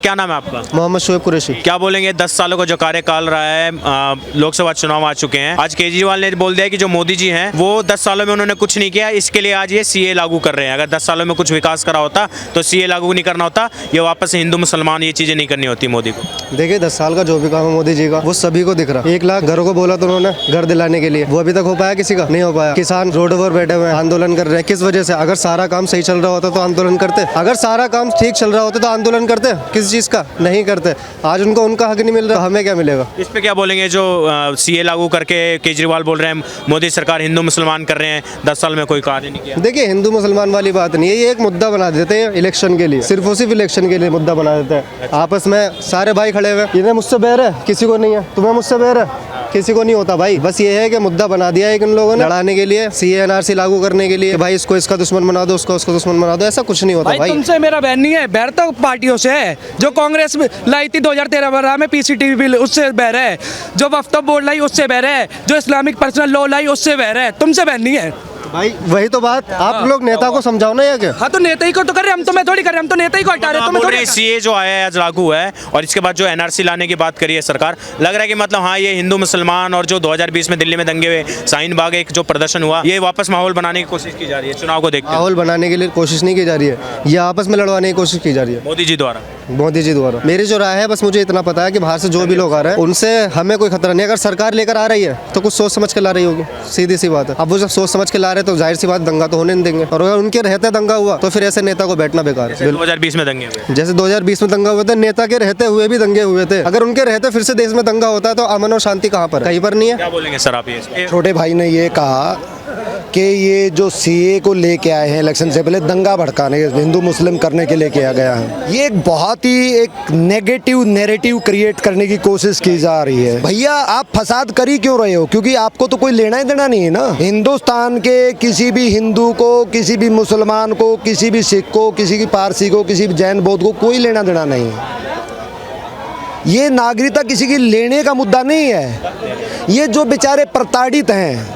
क्या नाम है आपका? मोहम्मद शोएब कुरैशी। क्या बोलेंगे 10 सालों का जो कार्यकाल रहा है, लोकसभा चुनाव आ चुके हैं, आज केजरीवाल ने बोल दिया कि जो मोदी जी हैं वो 10 सालों में उन्होंने कुछ नहीं किया, इसके लिए आज ये सीए लागू कर रहे हैं। अगर 10 सालों में कुछ विकास करा होता तो सीए लागू नहीं करना होता, ये वापस से हिंदू मुसलमान ये चीजें नहीं करनी होती मोदी को। देखिए 10 साल का जो भी काम है मोदी जी का वो सभी को दिख रहा है। 1 लाख घरों को बोला तो उन्होंने घर दिलाने के लिए, वो अभी तक हो पाया? किसी का नहीं हो पाया। किसान रोड पर बैठे हुए हैं, आंदोलन कर रहे हैं। किस वजह से? अगर सारा काम सही चल रहा होता तो आंदोलन करते, अगर सारा काम ठीक चल रहा होता तो आंदोलन करते। किस चीज का? नहीं करते। आज उनको उनका हक नहीं मिल रहा, हमें क्या मिलेगा? इस पे क्या बोलेंगे जो सीए लागू करके केजरीवाल बोल रहे हैं मोदी सरकार हिंदू मुसलमान कर रहे हैं, 10 साल में कोई कार्य नहीं किया? देखिए हिंदू मुसलमान वाली बात नहीं है, ये एक मुद्दा बना देते हैं इलेक्शन के लिए, सिर्फ और सिर्फ इलेक्शन के लिए मुद्दा बना देते हैं। आपस में सारे भाई खड़े हुए, इन्हें मुझसे बैर है, किसी को नहीं है, तुम्हें मुझसे बैर है, किसी को नहीं होता भाई। बस ये है कि मुद्दा बना दिया है इन लोगों ने लड़ाने के लिए, सीए एनआरसी लागू करने के लिए। भाई इसको इसका दुश्मन बना दो, उसको उसका दुश्मन बना दो, ऐसा कुछ नहीं होता भाई। तुमसे मेरा बैर नहीं है, बैर तो पार्टियों से है। जो कांग्रेस लाई थी 2013 में पीसीटीवी बिल, उससे बैर है। जो वक्फ बोर्ड लाई उससे बैर है। जो इस्लामिक पर्सनल लॉ लाई उससे बैर है। तुमसे बैर नहीं है भाई। वही तो बात, आप लोग नेता को समझाओ ना ये। हाँ तो नेता ही को तो कर रहे, हम तो मैं थोड़ी कर रहे, हम तो नेता ही को हटा रहे हैं। बोल रहे सीए जो आया है आज लागू हुआ है और इसके बाद जो एनआरसी लाने की बात करी है सरकार, लग रहा है कि मतलब हाँ ये हिंदू मुसलमान और जो 2020 में दिल्ली में दंगे हुए, शाहीन बाग एक जो प्रदर्शन हुआ, ये वापस माहौल बनाने की कोशिश की जा रही है चुनाव को देखते। माहौल बनाने के लिए कोशिश नहीं की जा रही है, ये आपस में लड़वाने की कोशिश की जा रही है मोदी जी द्वारा। मोदी जी द्वारा। मेरी जो राय है बस मुझे इतना पता है कि बाहर से जो भी लोग आ रहे हैं उनसे हमें कोई खतरा नहीं। अगर सरकार लेकर आ रही है तो कुछ सोच समझ के ला रही होगी, सीधी सी बात है। अब वो जब सोच समझ के ला रहे हैं तो जाहिर सी बात दंगा तो होने नहीं देंगे, और अगर उनके रहते दंगा हुआ तो फिर ऐसे नेता को बैठना बेकार है। 2020 में दंगे हुए, जैसे 2020 में दंगा हुए थे, नेता के रहते हुए भी दंगे हुए थे। अगर उनके रहते फिर से देश में दंगा होता है तो अमन और शांति कहाँ पर? कहीं पर नहीं है। क्या बोलेंगे सर आप ये? छोटे भाई ने ये कहा कि ये जो सीए को लेके आए हैं इलेक्शन से पहले दंगा भड़काने, हिंदू मुस्लिम करने के लिए किया गया है, ये एक बहुत ही एक नेगेटिव नैरेटिव क्रिएट करने की कोशिश की जा रही है। भैया आप फसाद कर ही क्यों रहे हो? क्योंकि आपको तो कोई लेना ही देना नहीं है ना। हिंदुस्तान के किसी भी हिंदू को, किसी भी मुसलमान को, किसी भी सिख को, किसी भी पारसी को, किसी भी जैन बौद्ध को कोई लेना देना नहीं है। ये नागरिकता किसी की लेने का मुद्दा नहीं है। ये जो बेचारे प्रताड़ित हैं,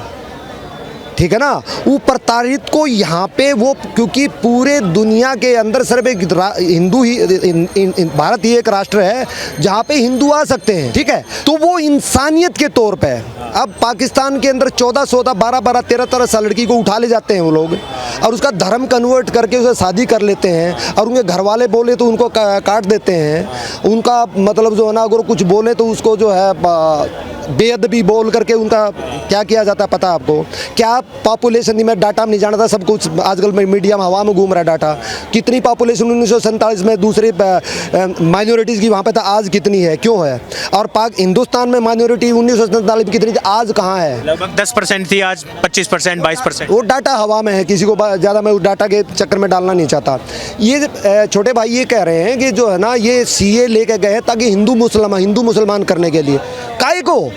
ठीक है ना, वो प्रताड़ित को यहाँ पे वो, क्योंकि पूरे दुनिया के अंदर सिर्फ एक हिंदू ही, भारत ही एक राष्ट्र है जहाँ पे हिंदू आ सकते हैं, ठीक है, तो वो इंसानियत के तौर पे। अब पाकिस्तान के अंदर 14-14, 12-12, 13-13 साल लड़की को उठा ले जाते हैं वो लोग और उसका धर्म कन्वर्ट करके उसे शादी कर लेते हैं, और उनके घर वाले बोले तो उनको काट देते हैं। उनका मतलब जो है ना, अगर कुछ बोले तो उसको जो है बेअदबी बोल करके उनका क्या किया जाता है पता है आपको? क्या पॉपुलेशन, मैं डाटा में नहीं जानता, सब कुछ आजकल मीडिया में हवा में घूम रहा है डाटा। कितनी पॉपुलेशन 1947 में दूसरे माइनॉरिटीज़ की वहाँ पे था, आज कितनी है, क्यों है? और हिंदुस्तान में माइनॉरिटी 1947 में कितनी थी, आज कहाँ है? लगभग 10% थी, आज 25%, 22%। वो डाटा हवा में है, किसी को ज़्यादा मैं उस डाटा के चक्कर में डालना नहीं चाहता। ये छोटे भाई ये कह रहे हैं कि जो है ना ये सीए लेके गए ताकि हिंदू मुसलमान करने के लिए। काहे को?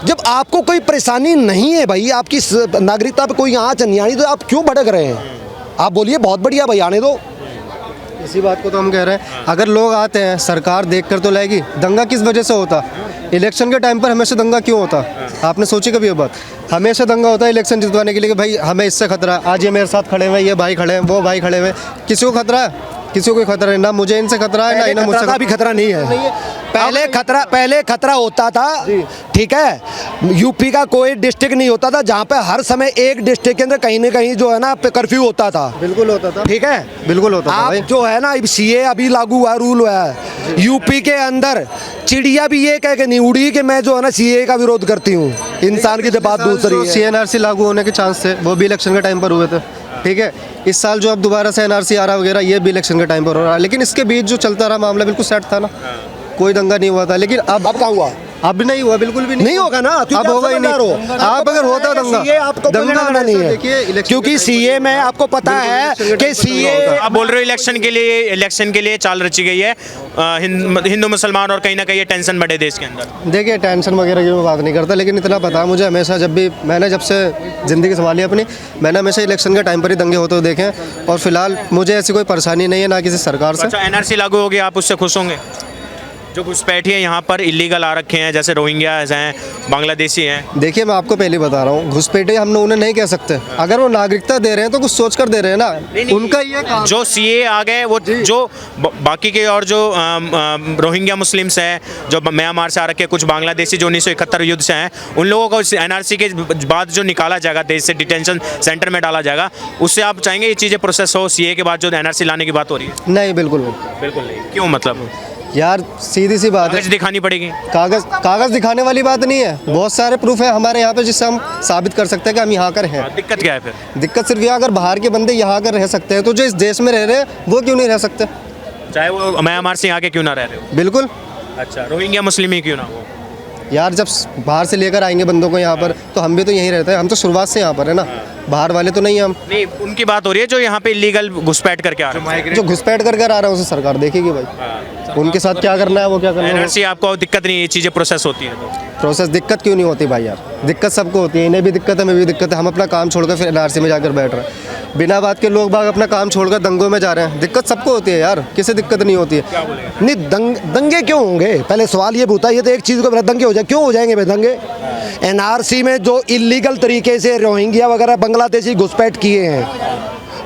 जब आपको कोई परेशानी नहीं है भाई, आपकी नागरिकता पे कोई आँच नहीं आनी, तो आप क्यों भटक रहे हैं? आप बोलिए बहुत बढ़िया भाई, आने दो। इसी बात को तो हम कह रहे हैं, अगर लोग आते हैं सरकार देख कर तो लाएगी। दंगा किस वजह से होता? इलेक्शन के टाइम पर हमेशा दंगा क्यों होता? आपने सोची कभी ये बात? हमेशा दंगा होता है इलेक्शन जितवाने के लिए कि भाई हमें इससे खतरा है। आज ये मेरे साथ खड़े हुए, ये भाई खड़े हैं, वो भाई खड़े हुए, किसी को खतरा है? किसी को कोई खतरा नहीं, ना मुझे इनसे खतरा है ना इन्हें मुझसे। अभी खतरा नहीं है, पहले खतरा होता था, ठीक है। यूपी का कोई डिस्ट्रिक्ट नहीं होता था जहाँ पे हर समय एक डिस्ट्रिक्ट के अंदर कहीं ना कहीं जो है ना कर्फ्यू होता था। बिल्कुल होता था, ठीक है, बिल्कुल होता था। आप जो है ना सीए अभी लागू हुआ, रूल हुआ है यूपी के अंदर, चिड़िया भी ये कह के नहीं उड़ी कि मैं जो है ना सीए का विरोध करती हूँ। इंसान की बात दूसरी है। सीएनआरसी लागू होने के चांस थे, वो भी इलेक्शन के टाइम पर हुए थे, ठीक है। इस साल जो अब दोबारा से एनआरसी आ रहा वगैरह, ये भी इलेक्शन के टाइम पर हो रहा है। लेकिन इसके बीच जो चलता रहा मामला बिल्कुल सेट था ना, कोई दंगा नहीं हुआ था। लेकिन अब क्या हुआ? अब नहीं हुआ, बिल्कुल भी नहीं होगा ना, अब होगा ही नहीं। आप अगर होता दंगा, आपको दंगा नहीं है, क्योंकि सीए में आपको पता है कि सीए, आप बोल रहे हो इलेक्शन के लिए चाल रची गई है, हिंदू मुसलमान, और कहीं ना कहीं टेंशन बढ़े देश के अंदर। देखिए टेंशन वगैरह की मैं बात नहीं करता, लेकिन इतना पता मुझे हमेशा, जब से ज़िंदगी संभाली अपनी, मैंने हमेशा इलेक्शन के टाइम पर ही दंगे होते हुए देखे हैं। और फिलहाल मुझे ऐसी कोई परेशानी नहीं है, ना किसी सरकार से। अच्छा, एनआरसी लागू हो गया, आप उससे खुश होंगे? जो घुसपैठी है यहाँ पर इलीगल आ रखे हैं, जैसे रोहिंग्याज हैं बांग्लादेशी हैं। देखिए मैं आपको पहले बता रहा हूँ, घुसपैठे हम उन्हें नहीं कह सकते। अगर वो नागरिकता दे रहे हैं तो कुछ सोच कर दे रहे हैं ना, उनका ये काम। जो सीए आ गए वो जो बाकी के और जो रोहिंग्या मुस्लिम्स हैं जो म्यांमार से आ रखे कुछ बांग्लादेशी जो 1971 युद्ध से हैं, उन लोगों को एनआरसी के बाद जो निकाला जाएगा देश से, डिटेंशन सेंटर में डाला जाएगा, उससे आप चाहेंगे ये चीज़ें प्रोसेस हो सीए के बाद जो एनआरसी लाने की बात हो रही है? नहीं, बिल्कुल नहीं। बिल्कुल नहीं। क्यों? मतलब यार सीधी सी बात है, कागज दिखानी पड़ेगी। कागज दिखाने वाली बात नहीं है, बहुत सारे प्रूफ है हमारे यहाँ पे जिससे हम साबित कर सकते हैं कि हम यहाँ कर हैं। दिक्कत क्या है फिर? दिक्कत सिर्फ यहाँ, अगर बाहर के बंदे यहाँ कर रह सकते हैं तो जो इस देश में रह रहे हैं वो क्यों नहीं रह सकते? चाहे वो म्यांमार से आके क्यों ना रह रहे हो। बिल्कुल। अच्छा, रोहिंग्या मुस्लिम ही क्यों ना हो। यार जब बाहर से लेकर आएंगे बंदों को यहाँ पर तो हम भी तो यहीं रहते हैं, हम तो शुरुआत से यहाँ पर है ना, बाहर वाले तो नहीं हम। नहीं, उनकी बात हो रही है जो यहाँ पे इलीगल घुसपैठ करके आ रहे हैं। जो घुसपैठ कर आ रहा है उसे सरकार देखेगी भाई, उनके साथ क्या करना है वो क्या करना है। एनआरसी आपको दिक्कत नहीं, ये चीज़ें प्रोसेस होती है तो? प्रोसेस दिक्कत क्यों नहीं होती भाई? यार दिक्कत सबको होती है, इन्हें भी दिक्कत है, हमें भी दिक्कत है। हम अपना काम छोड़कर फिर एनआरसी में जाकर बैठ रहे हैं, बिना बात के लोग बाग अपना काम छोड़कर दंगों में जा रहे हैं। दिक्कत सबको होती है यार, किसे दिक्कत नहीं होती है? नहीं, दंगे क्यों होंगे? पहले सवाल ये पूछता है, ये तो एक चीज़ को दंगे हो जाए, क्यों हो जाएंगे भाई दंगे? एनआरसी में जो इलीगल तरीके से रोहिंग्या वगैरह बांग्लादेशी घुसपैठ किए हैं,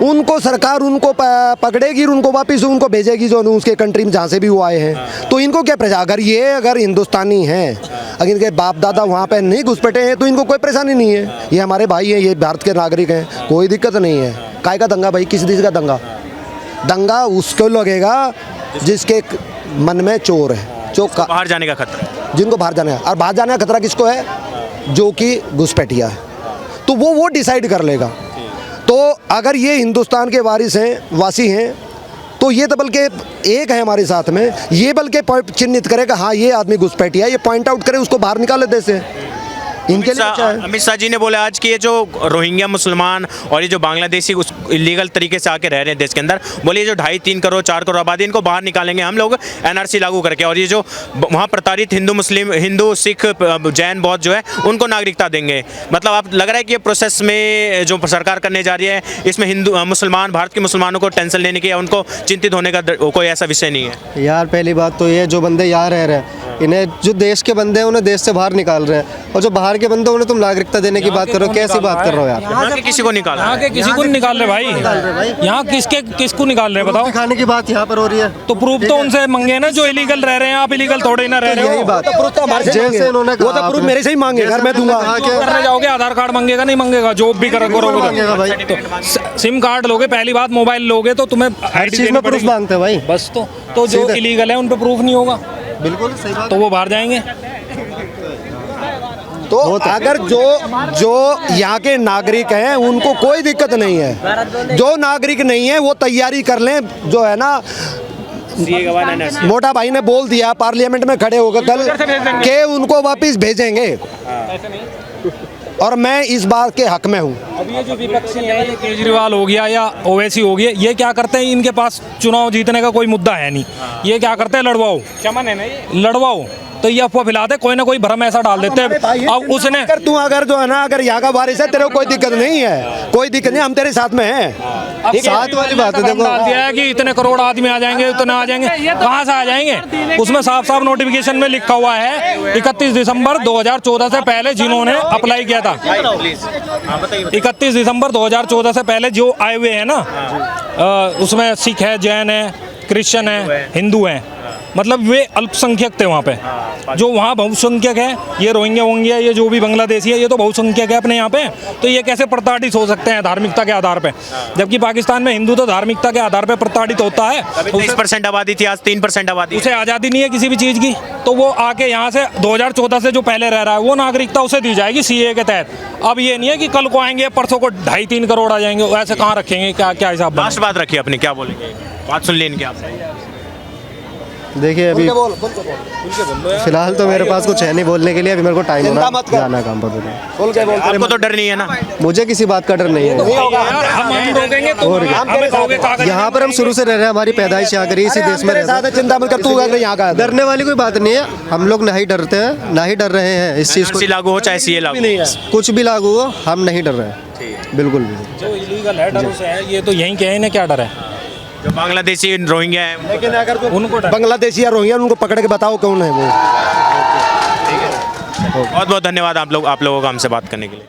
उनको सरकार उनको पकड़ेगी, उनको वापस उनको भेजेगी जो उसके कंट्री में जहाँ से भी वो आए हैं। तो इनको क्या प्रजा, अगर हिंदुस्तानी हैं, अगर इनके बाप दादा वहाँ पे नहीं घुसपैठे हैं तो इनको कोई परेशानी नहीं है। ये हमारे भाई हैं, ये भारत के नागरिक हैं, कोई दिक्कत नहीं है। काय का दंगा भाई? किस चीज़ का दंगा? दंगा उसको लगेगा जिसके मन में चोर है, जो बाहर जाने का खतरा, जिनको बाहर जाना है। और बाहर जाने का खतरा किसको है? जो कि घुसपैठिया है, तो वो डिसाइड कर लेगा। तो अगर ये हिंदुस्तान के वासी हैं तो ये तो बल्कि एक है हमारे साथ में, ये बल्कि चिन्हित करेगा हाँ ये आदमी घुसपैठिया, ये पॉइंट आउट करे, उसको बाहर निकाले देश से। इनके लिए अच्छा है। अमित शाह जी ने बोला आज कि ये जो रोहिंग्या मुसलमान और ये जो बांग्लादेशी इलीगल तरीके से आके रह रहे हैं देश के अंदर, बोले जो 2.5-3 करोड़ 4 करोड़ आबादी, इनको बाहर निकालेंगे हम लोग एनआरसी लागू करके, और ये जो वहाँ प्रताड़ित हिंदू सिख जैन बौद्ध जो है उनको नागरिकता देंगे। मतलब आप लग रहा है कि ये प्रोसेस में जो सरकार करने जा रही है इसमें हिंदू मुसलमान भारत के मुसलमानों को टेंशन लेने की या उनको चिंतित होने का कोई ऐसा विषय नहीं है? यार पहली बात तो ये, जो बंदे यहाँ रह रहे हैं इन्हें, जो देश के बंदे हैं उन्हें देश से बाहर निकाल रहे हैं, और जो बाहर के बंदे उन्हें तुम नागरिकता देने की बात करो, कैसी बात कर रहे हो यार? यहाँ के किसी को निकाला? यहाँ के किसी को नहीं निकाल रहे भाई, यहाँ किसको निकाल रहे बताओ? दिखाने की बात यहाँ पर हो रही है तो प्रूफ तो उनसे मंगे ना जो इलीगल रह रहे हैं। आप इलीगल थोड़े ना रह रहे हो। यही बात जैसे इन्होंने वो तो प्रूफ मेरे से ही मांगे, अगर मैं दूंगा। करने जाओगे आधार कार्ड मांगेगा, नहीं मांगेगा? जॉब भी करोगे मांगेगा भाई, तो सिम कार्ड लोगे, पहली बात मोबाइल लोगे तो तुम्हें हर चीज में प्रूफ मांगते हैं भाई। बस तो जो इलीगल है उन पे प्रूफ नहीं होगा, बिल्कुल सही बात। तो वो बाहर जाएंगे। तो अगर जो यहाँ के नागरिक हैं उनको कोई दिक्कत नहीं है, जो नागरिक नहीं है वो तैयारी कर लें। जो है ना, मोटा भाई ने बोल दिया पार्लियामेंट में खड़े होकर कल के उनको वापस भेजेंगे, और मैं इस बात के हक में हूँ। अब ये जो विपक्षी है, ये केजरीवाल हो गया या ओवैसी हो गया, ये क्या करते हैं? इनके पास चुनाव जीतने का कोई मुद्दा है नहीं, ये क्या करते हैं? लड़वाओ, चमन है ना ये, लड़वाओ। तो ये अफवाह फैलाते, कोई ना कोई भ्रम ऐसा डाल देते हैं। अब उसने अगर जो है ना, अगर यहाँ का बारिश है, तेरे को कोई दिक्कत नहीं है, कोई दिक्कत नहीं, हम तेरे साथ में हैं। साथ वाली बात है, देखो डाल दिया है कि इतने करोड़ आदमी आ जाएंगे, उतने आ जाएंगे, कहाँ से आ जाएंगे? उसमें साफ साफ नोटिफिकेशन में लिखा हुआ है 31 दिसंबर 2014 से पहले जिन्होंने अप्लाई किया था, 31 दिसंबर 2014 से पहले जो आए हुए हैं ना, उसमें सिख है, जैन है, क्रिश्चियन है, हिंदू हैं, मतलब वे अल्पसंख्यक थे वहाँ पे। जो वहाँ बहुसंख्यक है, ये रोहिंग्या ये जो भी बांग्लादेशी है, ये तो बहुसंख्यक है अपने यहाँ पे। तो ये कैसे प्रताड़ित हो सकते हैं धार्मिकता के आधार पे? जबकि पाकिस्तान में हिंदू तो धार्मिकता के आधार पे प्रताड़ित होता है। 23% आबादी थी, आज 3% आबादी। उसे आज़ादी नहीं है किसी भी चीज़ की, तो वो आके यहाँ से 2014 से जो पहले रह रहा है वो नागरिकता उसे दी जाएगी सीए के तहत। अब ये नहीं है कि कल को आएंगे परसों को 2.5-3 करोड़ आ जाएंगे, ऐसे कहाँ रखेंगे? क्या हिसाब? लास्ट बात रखिए अपनी, क्या बोलेंगे? बात सुन लें इनके आपसे। देखिए अभी फिलहाल तो मेरे पास कुछ है नहीं बोलने के लिए, अभी मेरे को टाइम होना जाना काम पर। आपको तो डर नहीं है ना? मुझे किसी बात का डर नहीं है। यहाँ पर हम शुरू से रह रहे हैं, हमारी पैदाइश यहाँ करी, इसी देश में चिंता मत कर तू, अगर यहाँ का डरने वाली कोई बात नहीं है। हम लोग नहीं डरते हैं, ना ही डर रहे हैं इस चीज़ को। लागू हो चाहे सीए लागू, कुछ भी लागू हो, हम नहीं डर रहे हैं, बिल्कुल भी। जो इलीगल है डर उसे है, ये तो यहीं के हैं, इन्हें क्या डर है? जो बांग्लादेशी रोहिंग्या है, लेकिन अगर उनको बांग्लादेशी या रोहिंग्या उनको पकड़ के बताओ कौन है वो। बहुत बहुत धन्यवाद आप लोगों का हमसे बात करने के लिए।